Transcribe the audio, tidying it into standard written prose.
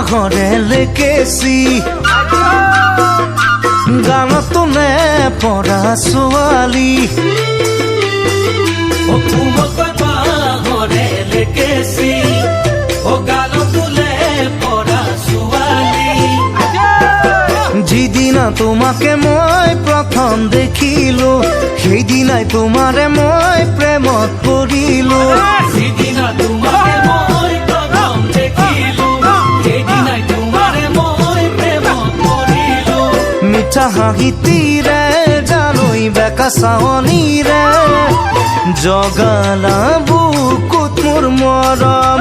ঘৰে লেকেচি গানতো নে পৰা ছোৱালী কোমলকৈ পাহৰে লেকেচি গানতো নে পৰা ছোৱালী যিদিনা তোমাকে মই প্ৰথম দেখিলো সেইদিনাই তোমাৰে মই প্ৰেমত পৰিলো যিদিনা তোমাকে মই প্ৰথম দেখিলো সেইদিনাই তোমাৰে মই প্ৰেমত পৰিলো মিঠা হাঁহিটিৰে জানৈ বেকা চাৱনীৰে জগালা বুকুত মোৰ মৰম